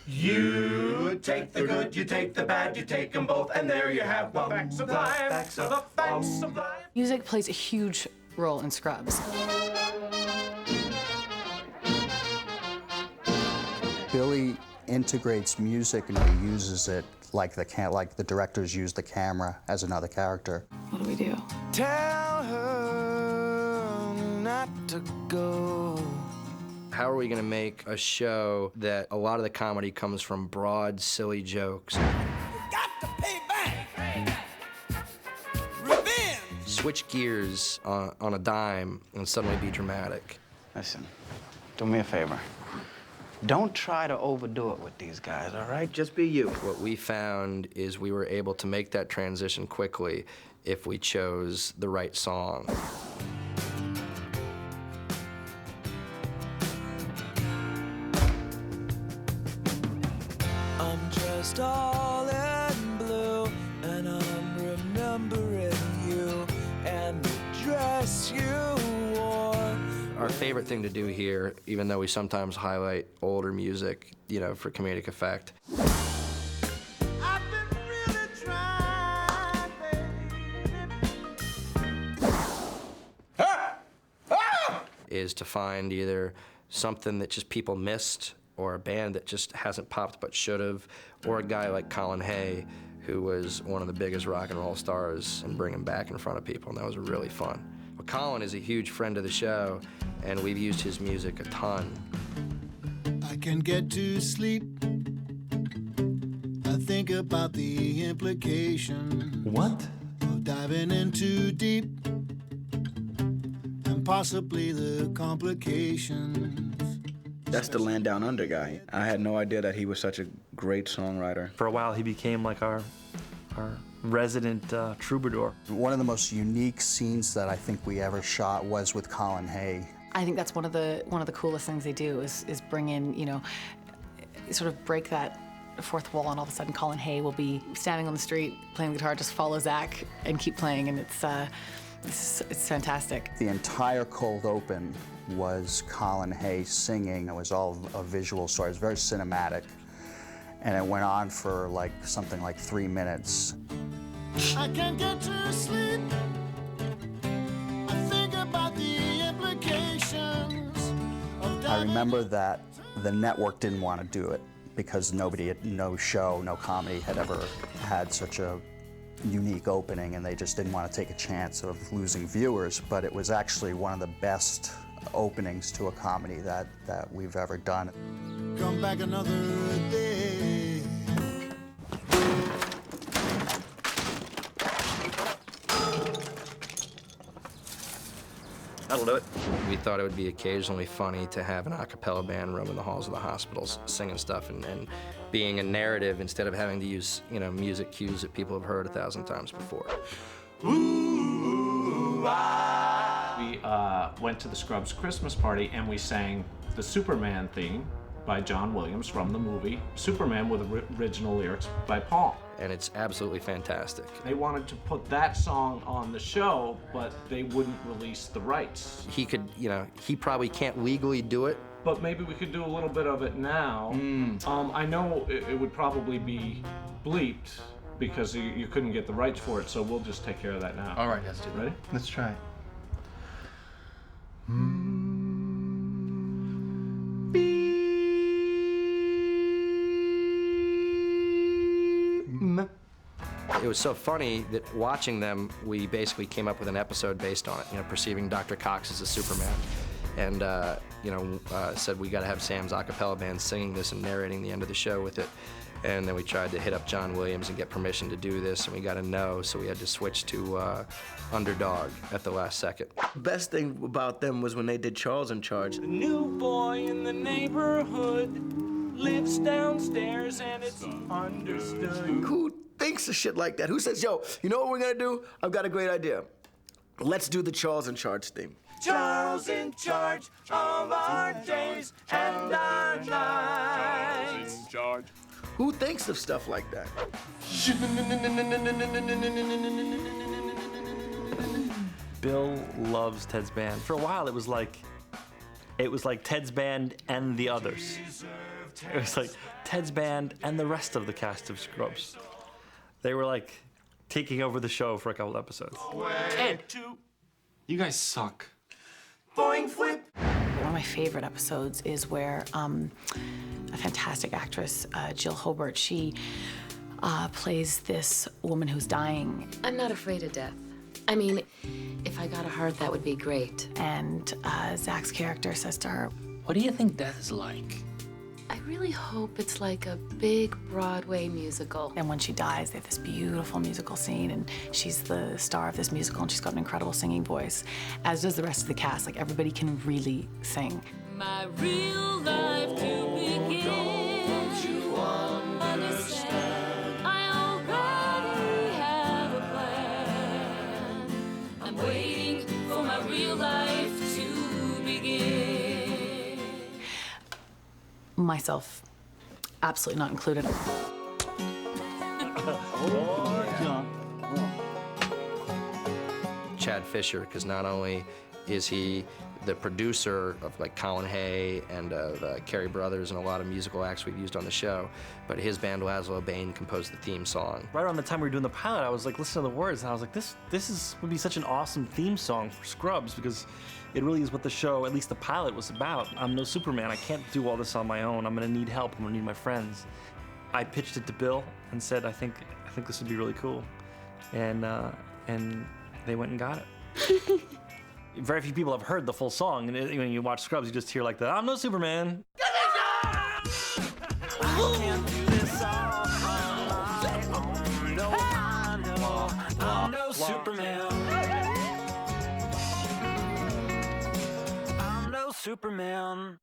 You take the good, you take the bad, you take them both, and there you have the facts of life. The facts of life. Music plays a huge role in Scrubs. Billy integrates music and he uses it like the directors use the camera as another character. What do we do? Tell her not to go. How are we going to make a show that a lot of the comedy comes from broad, silly jokes? You got to pay back. Revenge. Switch gears on a dime and suddenly be dramatic. Listen, do me a favor. Don't try to overdo it with these guys, all right? Just be you. What we found is we were able to make that transition quickly if we chose the right song. I'm dressed all in blue, and I'm remembering you and the dress you wore. Our favorite thing to do here, even though we sometimes highlight older music, you know, for comedic effect, I've been really trying, baby. is to find either something that just people missed, or a band that just hasn't popped but should have, or a guy like Colin Hay, who was one of the biggest rock and roll stars, and bring him back in front of people, and that was really fun. But Colin is a huge friend of the show, and we've used his music a ton. I can get to sleep. I think about the implication. What? Of diving in too deep, and possibly the complications. That's the Land Down Under guy. I had no idea that he was such a great songwriter. For a while, he became like our resident troubadour. One of the most unique scenes that I think we ever shot was with Colin Hay. I think that's one of the coolest things they do is bring in, you know, sort of break that fourth wall, and all of a sudden Colin Hay will be standing on the street playing the guitar, just follow Zach and keep playing, and it's fantastic. The entire cold open was Colin Hay singing. It was all a visual story. It was very cinematic, and it went on for something like 3 minutes. I can't get to sleep. I think about the implications of I remember that the network didn't want to do it because no show, no comedy had ever had such a unique opening, and they just didn't want to take a chance of losing viewers. But it was actually one of the best openings to a comedy that we've ever done. Come back another day. That'll do it. We thought it would be occasionally funny to have an a cappella band roaming the halls of the hospitals singing stuff and being a narrative instead of having to use, you know, music cues that people have heard 1,000 times before. Ooh, We went to the Scrubs Christmas party and we sang the Superman theme by John Williams from the movie Superman with original lyrics by Paul. And it's absolutely fantastic. They wanted to put that song on the show, but they wouldn't release the rights. He could, you know, he probably can't legally do it. But maybe we could do a little bit of it now. I know it would probably be bleeped because you couldn't get the rights for it, so we'll just take care of that now. All right, let's do that. Ready? Let's try it. It was so funny that watching them, we basically came up with an episode based on it, you know, perceiving Dr. Cox as a Superman. And, said we got to have Sam's a cappella band singing this and narrating the end of the show with it. And then we tried to hit up John Williams and get permission to do this, and we got a no, so we had to switch to Underdog at the last second. Best thing about them was when they did Charles in Charge. The new boy in the neighborhood lives downstairs and it's understood. Who thinks of shit like that? Who says, yo, you know what we're gonna do? I've got a great idea. Let's do the Charles in Charge theme. Charles in charge of our days and our nights. Who thinks of stuff like that? Bill loves Ted's band. For a while, it was like It was like Ted's band and the others. It was like Ted's band and the rest of the cast of Scrubs. They were like taking over the show for a couple episodes. Ted, You guys suck. boing flip. One of my favorite episodes is where a fantastic actress, Jill Hobart, she plays this woman who's dying. I'm not afraid of death. I mean, if I got a heart, that would be great. And Zach's character says to her, What do you think death is like? I really hope it's like a big Broadway musical. and when she dies, they have this beautiful musical scene, and she's the star of this musical, and she's got an incredible singing voice, as does the rest of the cast. Like, everybody can really sing. My real life to begin. Don't you understand? I already have a plan. I'm waiting for my real life to begin. Myself, absolutely not included. Chad Fisher, because not only is he the producer of like Colin Hay and of Carey Brothers and a lot of musical acts we've used on the show, but his band Laszlo Bain composed the theme song. Right around the time we were doing the pilot, I was like listening to the words, and I was like, would be such an awesome theme song for Scrubs, because it really is what the show, at least the pilot, was about. I'm no Superman. I can't do all this on my own. I'm gonna need help. I'm gonna need my friends. I pitched it to Bill and said, I think this would be really cool, and they went and got it. Very few people have heard the full song, and when you watch Scrubs, you just hear like the "I'm no Superman." I'm no Superman. I'm no Superman.